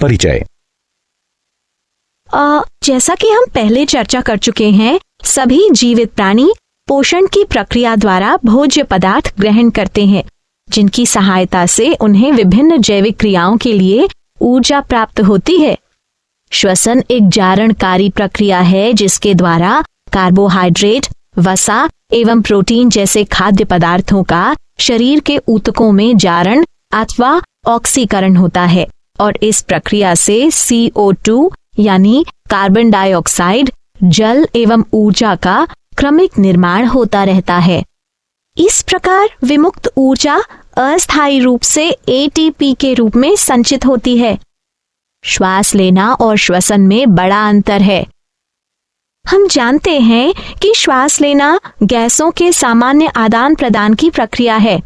परिचय। जैसा कि हम पहले चर्चा कर चुके हैं, सभी जीवित प्राणी पोषण की प्रक्रिया द्वारा भोज्य पदार्थ ग्रहण करते हैं, जिनकी सहायता से उन्हें विभिन्न जैविक क्रियाओं के लिए ऊर्जा प्राप्त होती है। श्वसन एक जारणकारी प्रक्रिया है जिसके द्वारा कार्बोहाइड्रेट, वसा एवं प्रोटीन जैसे खाद्य पदार्थों का शरीर के ऊतकों में जारण अथवा ऑक्सीकरण होता है और इस प्रक्रिया से CO2 यानी कार्बन डाइऑक्साइड, जल एवं ऊर्जा का क्रमिक निर्माण होता रहता है। इस प्रकार विमुक्त ऊर्जा अस्थायी रूप से ATP के रूप में संचित होती है। श्वास लेना और श्वसन में बड़ा अंतर है। हम जानते हैं कि श्वास लेना गैसों के सामान्य आदान प्रदान की प्रक्रिया है।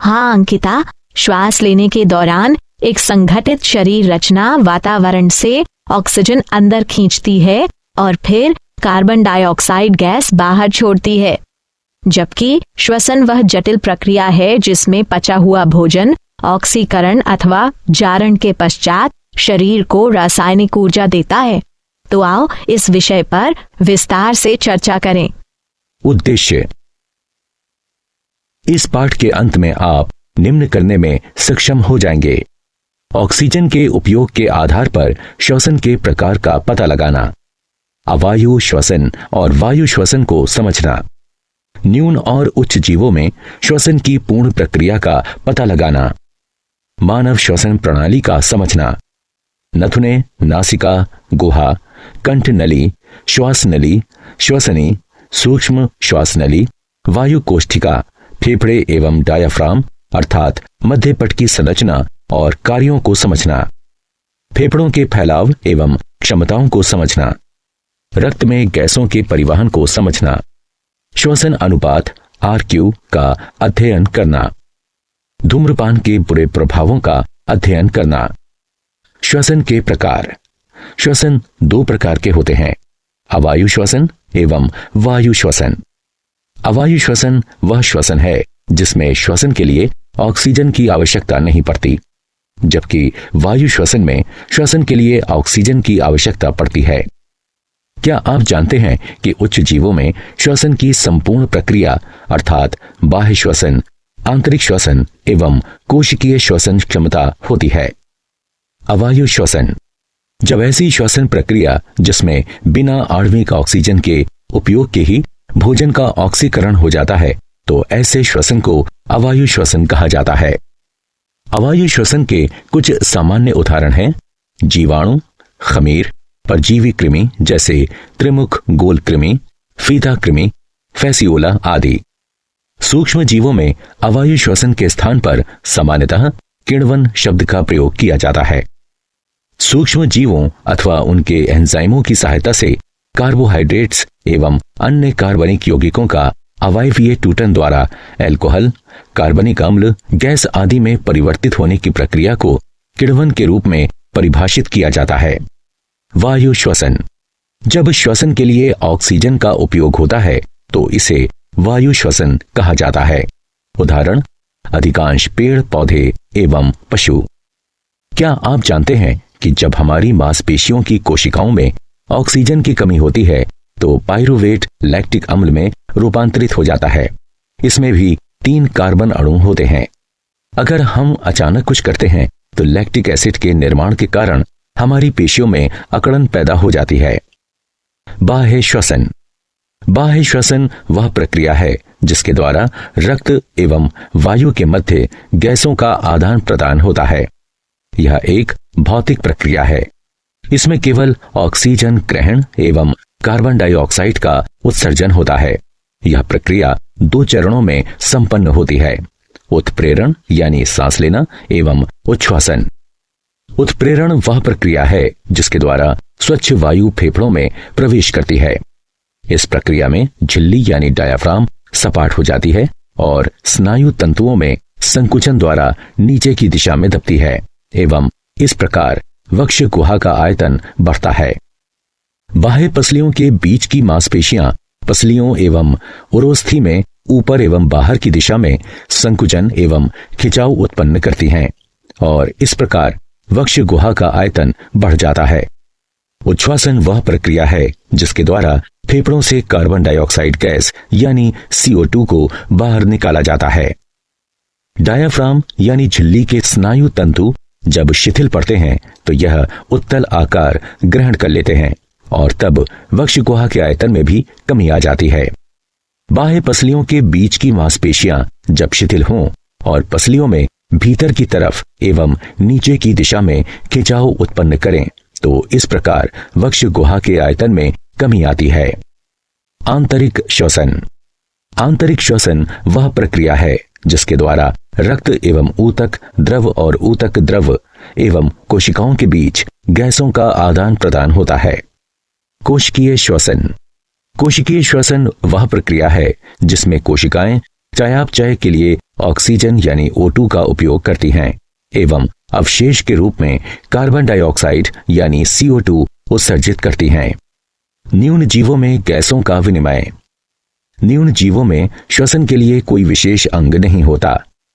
हाँ अंकिता, श्वास लेने के दौरान एक संगठित शरीर रचना वातावरण से ऑक्सीजन अंदर खींचती है और फिर कार्बन डाइऑक्साइड गैस बाहर छोड़ती है, जबकि श्वसन वह जटिल प्रक्रिया है जिसमें पचा हुआ भोजन ऑक्सीकरण अथवा जारण के पश्चात शरीर को रासायनिक ऊर्जा देता है। तो आओ इस विषय पर विस्तार से चर्चा करें। उद्देश्य। इस पाठ के अंत में आप निम्न करने में सक्षम हो जाएंगे: ऑक्सीजन के उपयोग के आधार पर श्वसन के प्रकार का पता लगाना, अवायु श्वसन और वायु श्वसन को समझना, न्यून और उच्च जीवों में श्वसन की पूर्ण प्रक्रिया का पता लगाना, मानव श्वसन प्रणाली का समझना, नथुने, नासिका, गुहा, कंठ नली, श्वास नली, श्वसनी, सूक्ष्म श्वास नली, वायु कोष्ठिका, फेफड़े एवं डायाफ्राम अर्थात मध्यपट की संरचना और कार्यों को समझना, फेफड़ों के फैलाव एवं क्षमताओं को समझना, रक्त में गैसों के परिवहन को समझना, श्वसन अनुपात RQ का अध्ययन करना, धूम्रपान के बुरे प्रभावों का अध्ययन करना। श्वसन के प्रकार। श्वसन दो प्रकार के होते हैं: अवायु श्वसन एवं वायु श्वसन। अवायु श्वसन वह श्वसन है जिसमें श्वसन के लिए ऑक्सीजन की आवश्यकता नहीं पड़ती, जबकि वायु श्वसन में श्वसन के लिए ऑक्सीजन की आवश्यकता पड़ती है। क्या आप जानते हैं कि उच्च जीवों में श्वसन की संपूर्ण प्रक्रिया अर्थात बाह्य श्वसन, आंतरिक श्वसन एवं कोशिकीय श्वसन क्षमता होती है? अवायु श्वसन। जब ऐसी श्वसन प्रक्रिया जिसमें बिना आणविक ऑक्सीजन के उपयोग के ही भोजन का ऑक्सीकरण हो जाता है, तो ऐसे श्वसन को अवायु श्वसन कहा जाता है। अवायु श्वसन के कुछ सामान्य उदाहरण हैं: जीवाणु, खमीर, परजीवी कृमि जैसे त्रिमुख गोल कृमि, फीता कृमि, फैसियोला आदि। सूक्ष्म जीवों में अवायु श्वसन के स्थान पर सामान्यतः किण्वन शब्द का प्रयोग किया जाता है। सूक्ष्म जीवों अथवा उनके एंजाइमों की सहायता से कार्बोहाइड्रेट्स एवं अन्य कार्बनिक यौगिकों का अवायवीय टूटन द्वारा अल्कोहल, कार्बनिक अम्ल, गैस आदि में परिवर्तित होने की प्रक्रिया को किण्वन के रूप में परिभाषित किया जाता है। वायु श्वसन। जब श्वसन के लिए ऑक्सीजन का उपयोग होता है तो इसे वायु श्वसन कहा जाता है। उदाहरण: अधिकांश पेड़ पौधे एवं पशु। क्या आप जानते हैं कि जब हमारी मांसपेशियों की कोशिकाओं में ऑक्सीजन की कमी होती है तो पाइरुवेट लैक्टिक अम्ल में रूपांतरित हो जाता है। इसमें भी 3 कार्बन अणु होते हैं। अगर हम अचानक कुछ करते हैं तो लैक्टिक एसिड के निर्माण के कारण हमारी पेशियों में अकड़न पैदा हो जाती है। बाह्य श्वसन। बाह्य श्वसन वह प्रक्रिया है जिसके द्वारा रक्त एवं वायु के मध्य गैसों का आदान प्रदान होता है। यह एक भौतिक प्रक्रिया है। इसमें केवल ऑक्सीजन ग्रहण एवं कार्बन डाइऑक्साइड का उत्सर्जन होता है। यह प्रक्रिया 2 चरणों में संपन्न होती है: उत्प्रेरण यानी सांस लेना एवं उच्छ्वासन। उत्प्रेरण वह प्रक्रिया है जिसके द्वारा स्वच्छ वायु फेफड़ों में प्रवेश करती है। इस प्रक्रिया में झिल्ली यानी डायाफ्राम सपाट हो जाती है और स्नायु तंतुओं में संकुचन द्वारा नीचे की दिशा में दबती है एवं इस प्रकार वक्ष गुहा का आयतन बढ़ता है। बाह्य पसलियों के बीच की मांसपेशियां पसलियों एवं उरोस्थि में ऊपर एवं बाहर की दिशा में संकुचन एवं खिंचाव उत्पन्न करती हैं और इस प्रकार वक्ष गुहा का आयतन बढ़ जाता है। उच्छ्वासन वह प्रक्रिया है जिसके द्वारा फेफड़ों से कार्बन डाइऑक्साइड गैस यानी CO2 को बाहर निकाला जाता है। डायाफ्राम यानी झिल्ली के स्नायु तंतु जब शिथिल पड़ते हैं तो यह उत्तल आकार ग्रहण कर लेते हैं और तब वक्ष गुहा के आयतन में भी कमी आ जाती है। बाह्य पसलियों के बीच की मांसपेशियां जब शिथिल हों और पसलियों में भीतर की तरफ एवं नीचे की दिशा में खिंचाव उत्पन्न करें तो इस प्रकार वक्ष गुहा के आयतन में कमी आती है। आंतरिक श्वसन। आंतरिक श्वसन वह प्रक्रिया है जिसके द्वारा रक्त एवं ऊतक द्रव और ऊतक द्रव एवं कोशिकाओं के बीच गैसों का आदान प्रदान होता है। कोशिकीय श्वसन। कोशिकीय श्वसन वह प्रक्रिया है जिसमें कोशिकाएं चयापचय के लिए ऑक्सीजन यानी O2 का उपयोग करती हैं एवं अवशेष के रूप में कार्बन डाइऑक्साइड यानी CO2 उत्सर्जित करती हैं। न्यून जीवों में गैसों का विनिमय। न्यून जीवों में श्वसन के लिए कोई विशेष अंग नहीं होता,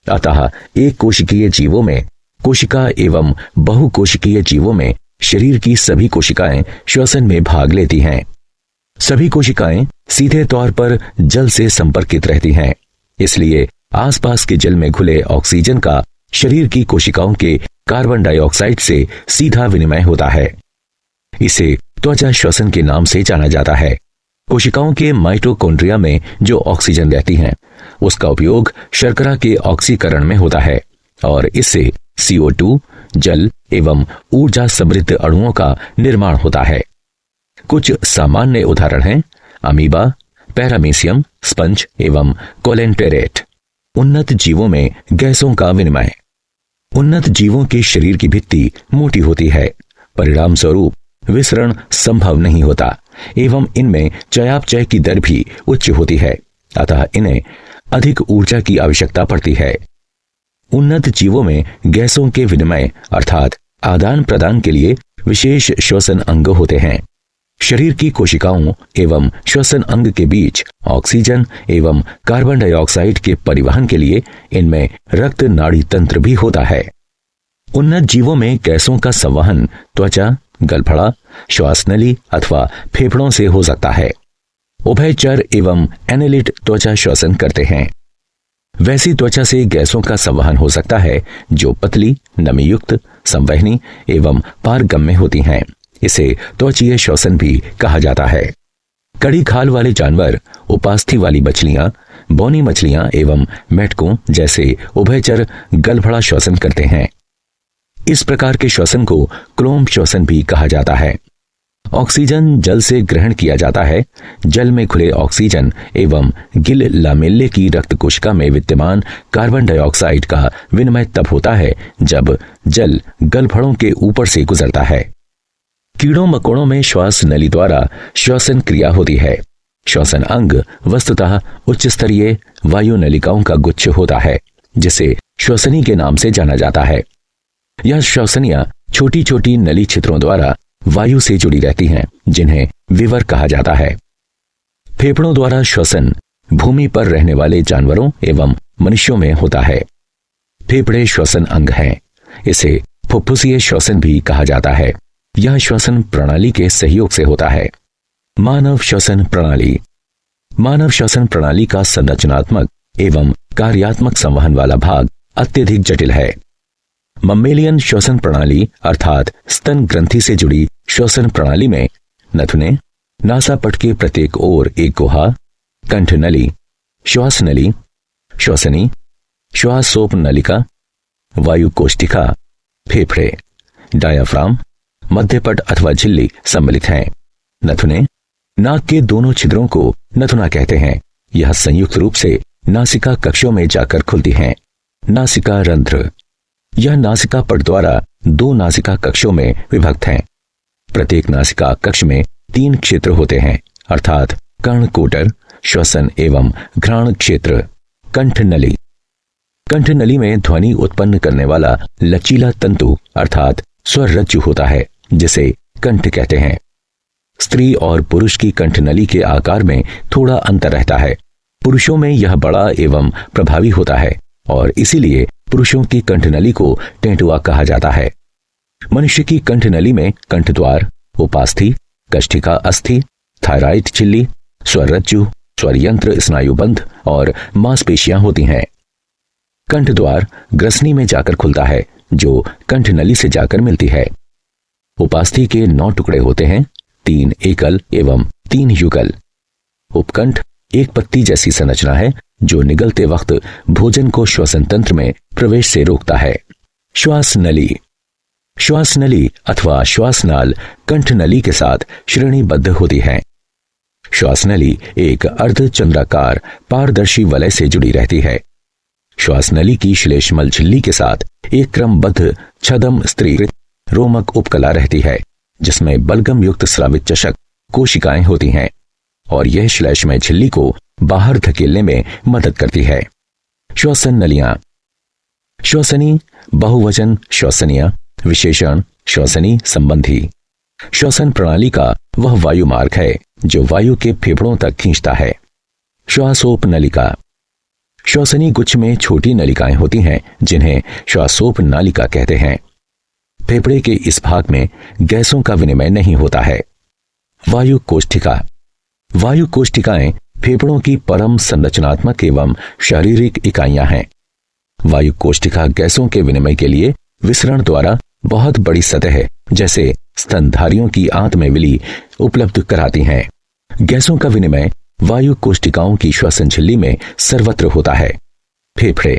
अतः एक कोशिकीय जीवों में कोशिका एवं बहुकोशिकीय जीवों में शरीर की सभी कोशिकाएं श्वसन में भाग लेती हैं। सभी कोशिकाएं सीधे तौर पर जल से संपर्कित रहती हैं, इसलिए आसपास के जल में घुले ऑक्सीजन का शरीर की कोशिकाओं के कार्बन डाइऑक्साइड से सीधा विनिमय होता है। इसे त्वचा श्वसन के नाम से जाना जाता है। कोशिकाओं के माइटोकॉन्ड्रिया में जो ऑक्सीजन रहती हैं उसका उपयोग शर्करा के ऑक्सीकरण में होता है और इससे CO2 जल एवं ऊर्जा समृद्ध अणुओं का निर्माण होता है। कुछ सामान्य उदाहरण हैं अमीबा, पैरामीशियम, स्पंज एवं कोलेंटेरेट। उन्नत जीवों में गैसों का विनिमय। उन्नत जीवों के शरीर की भित्ति मोटी होती है, परिणाम स्वरूप विसरण संभव नहीं होता एवं इनमें चयापचय की दर भी उच्च होती है, अतः इन्हें अधिक ऊर्जा की आवश्यकता पड़ती है। उन्नत जीवों में गैसों के विनिमय अर्थात आदान प्रदान के लिए विशेष श्वसन अंग होते हैं। शरीर की कोशिकाओं एवं श्वसन अंग के बीच ऑक्सीजन एवं कार्बन डाइऑक्साइड के परिवहन के लिए इनमें रक्त नाड़ी तंत्र भी होता है। उन्नत जीवों में गैसों का संवहन त्वचा, गलफड़ा, श्वास नली अथवा फेफड़ों से हो सकता है। उभयचर एवं एनेलिड त्वचा श्वसन करते हैं। वैसी त्वचा से गैसों का संवहन हो सकता है जो पतली, नमीयुक्त, संवहनी एवं पारगम्य होती हैं। इसे त्वचीय श्वसन भी कहा जाता है। कड़ी खाल वाले जानवर, उपास्थि वाली मछलियां, बौनी मछलियां एवं मेढकों जैसे उभयचर गलफड़ा श्वसन करते हैं। इस प्रकार के श्वसन को क्लोम श्वसन भी कहा जाता है। ऑक्सीजन जल से ग्रहण किया जाता है। जल में घुले ऑक्सीजन एवं गिल लामेल्ले की रक्त कोशिका में विद्यमान कार्बन डाइऑक्साइड का विनिमय तब होता है जब जल गलफड़ों के ऊपर से गुजरता है। कीड़ों मकोड़ों में श्वास नली द्वारा श्वसन क्रिया होती है। श्वसन अंग वस्तुतः उच्च स्तरीय वायु नलिकाओं का गुच्छ होता है जिसे श्वसनी के नाम से जाना जाता है। यह श्वसनियां छोटी छोटी नली छिद्रों द्वारा वायु से जुड़ी रहती हैं जिन्हें विवर कहा जाता है। फेफड़ों द्वारा श्वसन भूमि पर रहने वाले जानवरों एवं मनुष्यों में होता है। फेफड़े श्वसन अंग हैं। इसे फुफ्फुसीय श्वसन भी कहा जाता है। यह श्वसन प्रणाली के सहयोग से होता है। मानव श्वसन प्रणाली। मानव श्वसन प्रणाली का संरचनात्मक एवं कार्यात्मक संवहन वाला भाग अत्यधिक जटिल है। मम्मेलियन श्वसन प्रणाली अर्थात स्तन ग्रंथि से जुड़ी श्वसन प्रणाली में नथुने, नासापट के प्रत्येक ओर एक गुहा, कंठ नली, श्वास नली, श्वसनी, श्वासोप नलिका, वायु कोष्ठिका, फेफड़े, डायाफ्राम, मध्यपट अथवा झिल्ली सम्मिलित हैं। नथुने नाक के दोनों छिद्रों को नथुना कहते हैं। यह संयुक्त रूप से नासिका कक्षों में जाकर खुलती हैं। नासिका रंध्र। यह नासिका पट द्वारा दो नासिका कक्षों में विभक्त हैं। प्रत्येक नासिका कक्ष में 3 क्षेत्र होते हैं अर्थात कर्णकोटर, श्वसन एवं घ्राण क्षेत्र। कंठ नली। कंठ नली में ध्वनि उत्पन्न करने वाला लचीला तंतु अर्थात स्वर रज्जु होता है जिसे कंठ कहते हैं। स्त्री और पुरुष की कंठ नली के आकार में थोड़ा अंतर रहता है। पुरुषों में यह बड़ा एवं प्रभावी होता है और इसीलिए पुरुषों की कंठ नली को टेंटुआ कहा जाता है। मनुष्य की कंठ नली में कंठ द्वार, उपास्थि, कष्टिका अस्थि, थायराइड झिल्ली, स्वररज्जु, स्वर यंत्र, स्नायुबंध और मांसपेशियां होती हैं। कंठ द्वार ग्रसनी में जाकर खुलता है, जो कंठ नली से जाकर मिलती है। उपास्थि के 9 टुकड़े होते हैं, 3 एकल एवं 3 युगल। उपकंठ एक पत्ती जैसी संरचना है, जो निगलते वक्त भोजन को श्वसन तंत्र में प्रवेश से रोकता है। श्वास नली। श्वास नली अथवा श्वासनाल कंठ नली के साथ श्रेणीबद्ध होती है। श्वास नली एक अर्धचंद्राकार पारदर्शी वलय से जुड़ी रहती है। श्वास नली की श्लेष्मल झिल्ली के साथ एक क्रमबद्ध छदम स्त्रीकृत रोमक उपकला रहती है, जिसमें बलगम युक्त स्रावित चषक कोशिकाएं होती हैं और यह श्लेष्मय झिल्ली को बाहर धकेलने में मदद करती है। श्वसन नलियां। श्वसनी बहुवचन श्वसनीय, विशेषण श्वसनी संबंधी। श्वसन प्रणाली का वह वायु मार्ग है जो वायु के फेफड़ों तक खींचता है। श्वासोप नलिका। श्वसनी गुच्छ में छोटी नलिकाएं होती हैं, जिन्हें श्वासोप नालिका कहते हैं। फेफड़े के इस भाग में गैसों का विनिमय नहीं होता है। वायु कोष्ठिका। वायु कोष्ठिकाएं फेफड़ों की परम संरचनात्मक एवं शारीरिक इकाइयां हैं। वायु कोष्ठिका गैसों के विनिमय के लिए विसरण द्वारा बहुत बड़ी सतह जैसे स्तनधारियों की आंत में विली उपलब्ध कराती हैं। गैसों का विनिमय वायु कोष्ठिकाओं की श्वसन झिल्ली में सर्वत्र होता है। फेफड़े।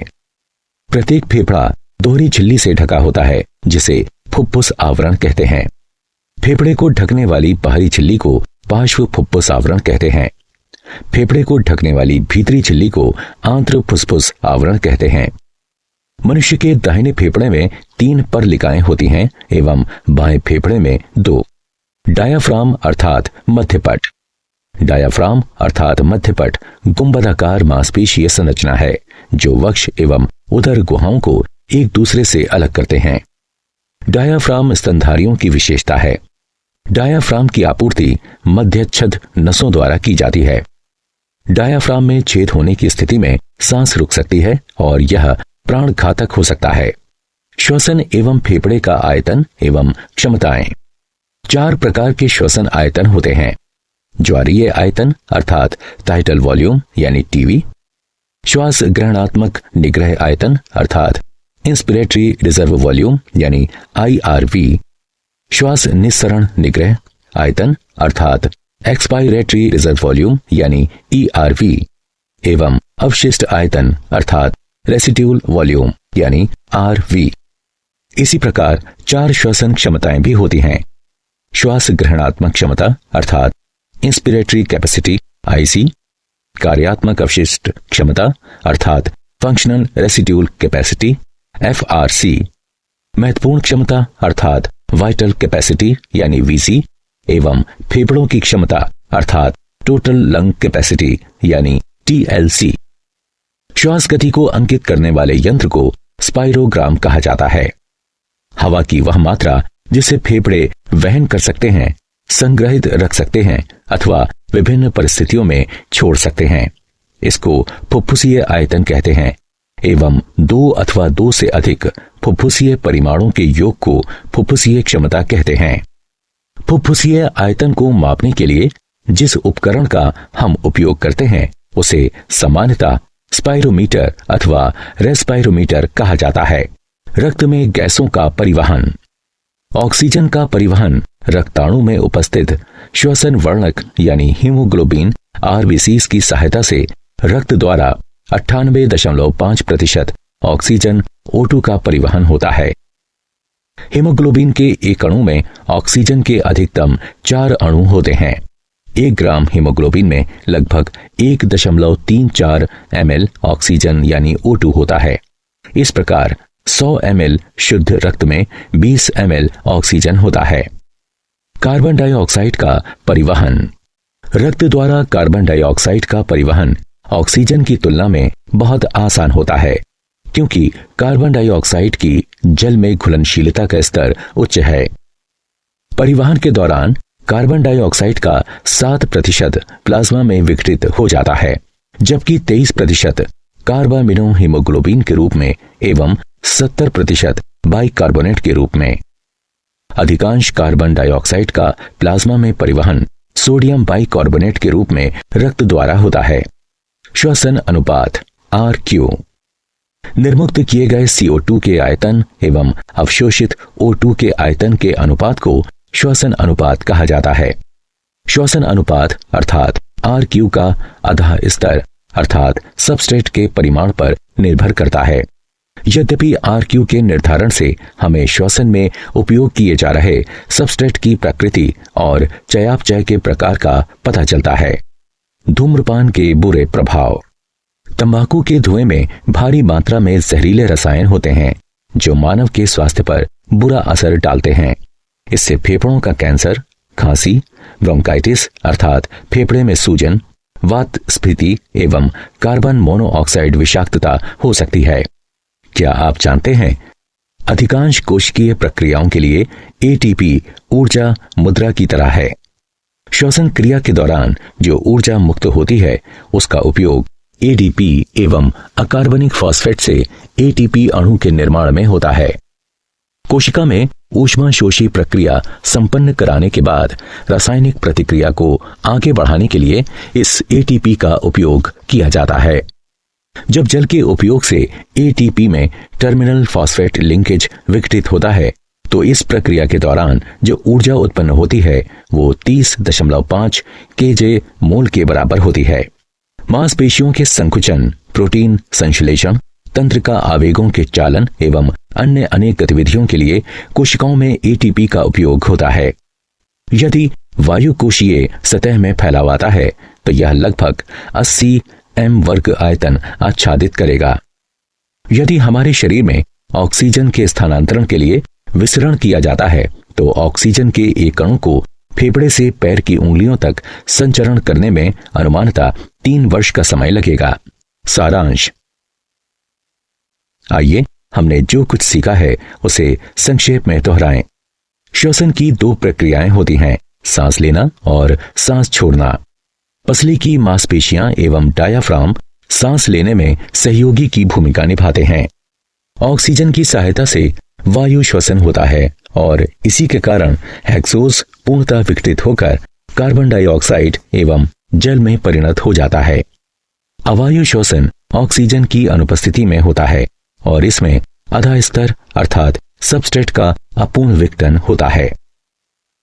प्रत्येक फेफड़ा दोहरी झिल्ली से ढका होता है, जिसे फुफ्फुस आवरण कहते हैं। फेफड़े को ढकने वाली बाहरी झिल्ली को पार्श्व फुफ्फुस आवरण कहते हैं। फेफड़े को ढकने वाली भीतरी झिल्ली को आंत्र फुफ्फुस आवरण कहते हैं। मनुष्य के दाहिने फेफड़े में 3 परलिकाएं होती हैं एवं बाएं फेफड़े में 2। डायाफ्राम अर्थात मध्यपट। डायाफ्राम अर्थात मध्यपट गुंबदाकार मांसपेशीय संरचना है, जो वक्ष एवं उदर गुहाओं को एक दूसरे से अलग करते हैं। डायाफ्राम स्तनधारियों की विशेषता है। डायाफ्राम की आपूर्ति मध्यच्छद नसों द्वारा की जाती है। डायाफ्राम में छेद होने की स्थिति में सांस रुक सकती है और यह प्राणघातक हो सकता है। श्वसन एवं फेफड़े का आयतन एवं क्षमताएं। 4 प्रकार के श्वसन आयतन होते हैं। ज्वारीय आयतन अर्थात टाइटल वॉल्यूम यानी टीवी। श्वास ग्रहणात्मक निग्रह आयतन अर्थात इंस्पिरेटरी रिजर्व वॉल्यूम यानी IRV। श्वास निस्सरण निग्रह आयतन अर्थात एक्सपायरेटरी रिजर्व वॉल्यूम यानी ERV एवं अवशिष्ट आयतन अर्थात रेसिड्यूल वॉल्यूम यानी RV। इसी प्रकार 4 श्वसन क्षमताएं भी होती हैं। श्वास ग्रहणात्मक क्षमता अर्थात इंस्पिरेटरी कैपेसिटी IC, कार्यात्मक अवशिष्ट क्षमता अर्थात फंक्शनल रेसिड्यूल कैपेसिटी FRC, महत्वपूर्ण क्षमता अर्थात वाइटल कैपेसिटी यानी VC एवं फेफड़ों की क्षमता अर्थात टोटल लंग कैपेसिटी यानी TLC। श्वास गति को अंकित करने वाले यंत्र को स्पाइरोग्राम कहा जाता है। हवा की वह मात्रा जिसे फेफड़े वहन कर सकते हैं, संग्रहित रख सकते हैं अथवा विभिन्न परिस्थितियों में छोड़ सकते हैं, इसको फुफ्फुसीय आयतन कहते हैं एवं 2 अथवा 2 से अधिक फुफ्फुसीय परिमाणों के योग को फुफ्फुसीय क्षमता कहते हैं। फुफ्फुसीय आयतन को मापने के लिए जिस उपकरण का हम उपयोग करते हैं उसे सामान्यतः स्पाइरोमीटर अथवा रेस्पाइरोमीटर कहा जाता है। रक्त में गैसों का परिवहन। ऑक्सीजन का परिवहन रक्ताणु में उपस्थित श्वसन वर्णक यानी हीमोग्लोबिन RBCs की सहायता से रक्त द्वारा 98.5% ऑक्सीजन O2 का परिवहन होता है। हीमोग्लोबिन के एक अणु में ऑक्सीजन के अधिकतम 4 अणु होते हैं। 1 ग्राम हीमोग्लोबिन में लगभग 1.34 ml ऑक्सीजन यानी O2 होता है। इस प्रकार 100 ml शुद्ध रक्त में 20 ml ऑक्सीजन होता है। कार्बन डाइऑक्साइड का परिवहन। रक्त द्वारा कार्बन डाइऑक्साइड का परिवहन ऑक्सीजन की तुलना में बहुत आसान होता है, क्योंकि कार्बन डाइऑक्साइड की जल में घुलनशीलता का स्तर उच्च है। परिवहन के दौरान कार्बन डाइऑक्साइड का 7% प्लाज्मा में विघटित हो जाता है, जबकि 23% कार्बामिनो हीमोग्लोबिन के रूप में एवं 70% बाइकार्बोनेट के रूप में। अधिकांश कार्बन डाइऑक्साइड का प्लाज्मा में परिवहन सोडियम बाइकार्बोनेट के रूप में रक्त द्वारा होता है। श्वसन अनुपात RQ। निर्मुक्त किए गए CO2 के आयतन एवं अवशोषित O2 के आयतन के अनुपात को श्वसन अनुपात कहा जाता है। श्वसन अनुपात अर्थात RQ का आधा स्तर अर्थात सबस्ट्रेट के परिमाण पर निर्भर करता है। यद्यपि RQ के निर्धारण से हमें श्वसन में उपयोग किए जा रहे सबस्ट्रेट की प्रकृति और चयापचय के प्रकार का पता चलता है। धूम्रपान के बुरे प्रभाव। तंबाकू के धुएं में भारी मात्रा में जहरीले रसायन होते हैं जो मानव के स्वास्थ्य पर बुरा असर डालते हैं। इससे फेफड़ों का कैंसर, खांसी, ब्रोंकाइटिस अर्थात फेफड़े में सूजन, वात स्फीति एवं कार्बन मोनोऑक्साइड विषाक्तता हो सकती है। क्या आप जानते हैं अधिकांश कोशिकीय प्रक्रियाओं के लिए ATP ऊर्जा मुद्रा की तरह है। श्वसन क्रिया के दौरान जो ऊर्जा मुक्त होती है उसका उपयोग ADP एवं अकार्बनिक फॉस्फेट से ATP अणु के निर्माण में होता है। कोशिका में ऊष्माशोषी प्रक्रिया संपन्न कराने के बाद रासायनिक प्रतिक्रिया को आगे बढ़ाने के लिए इस ATP का उपयोग किया जाता है। जब जल के उपयोग से ATP में टर्मिनल फॉस्फेट लिंकेज विघटित होता है तो इस प्रक्रिया के दौरान जो ऊर्जा उत्पन्न होती है वो 30.5 kJ मोल के बराबर होती है। मांसपेशियों के संकुचन, प्रोटीन संश्लेषण, तंत्र का आवेगों के चालन एवं अन्य अनेक गतिविधियों के लिए कोशिकाओं में ATP का उपयोग होता है। यदि वायु कोशीय सतह में फैलावाता है तो यह लगभग 80 m वर्ग आयतन आच्छादित करेगा। यदि हमारे शरीर में ऑक्सीजन के स्थानांतरण के लिए विसरण किया जाता है तो ऑक्सीजन के एक अणु को फेफड़े से पैर की उंगलियों तक संचरण करने में अनुमानतः 3 वर्ष का समय लगेगा। सारांश। आइए हमने जो कुछ सीखा है उसे संक्षेप में दोहराएं। श्वसन की 2 प्रक्रियाएं होती हैं, सांस लेना और सांस छोड़ना। पसली की मांसपेशियां एवं डायाफ्राम सांस लेने में सहयोगी की भूमिका निभाते हैं। ऑक्सीजन की सहायता से वायु श्वसन होता है और इसी के कारण हेक्सोज पूर्णतः विघटित होकर कार्बन डाइऑक्साइड एवं जल में परिणत हो जाता है। अवायु श्वसन ऑक्सीजन की अनुपस्थिति में होता है और इसमें आधा स्तर अर्थात सबस्ट्रेट का अपूर्ण विघटन होता है।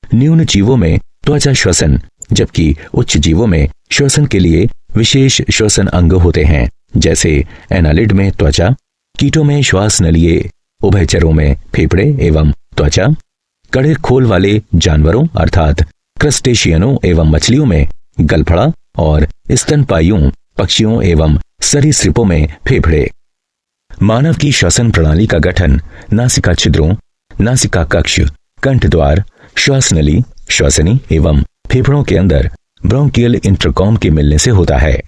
न्यून जीवों में त्वचा श्वसन जबकि उच्च जीवों में श्वसन के लिए विशेष श्वसन अंग होते हैं, जैसे एनालिड में त्वचा, कीटों में श्वास नलिये, उभयचरों में फेफड़े एवं त्वचा, कड़े खोल वाले जानवरों अर्थात क्रस्टेशियनों एवं मछलियों में गलफड़ा और स्तनपायियों पक्षियों एवं सरीसृपों में फेफड़े। मानव की श्वसन प्रणाली का गठन नासिका छिद्रों, नासिका कक्ष, कंठ द्वार, श्वास नली, श्वसनी एवं फेफड़ों के अंदर ब्रोंकियल इंटरकॉम के मिलने से होता है।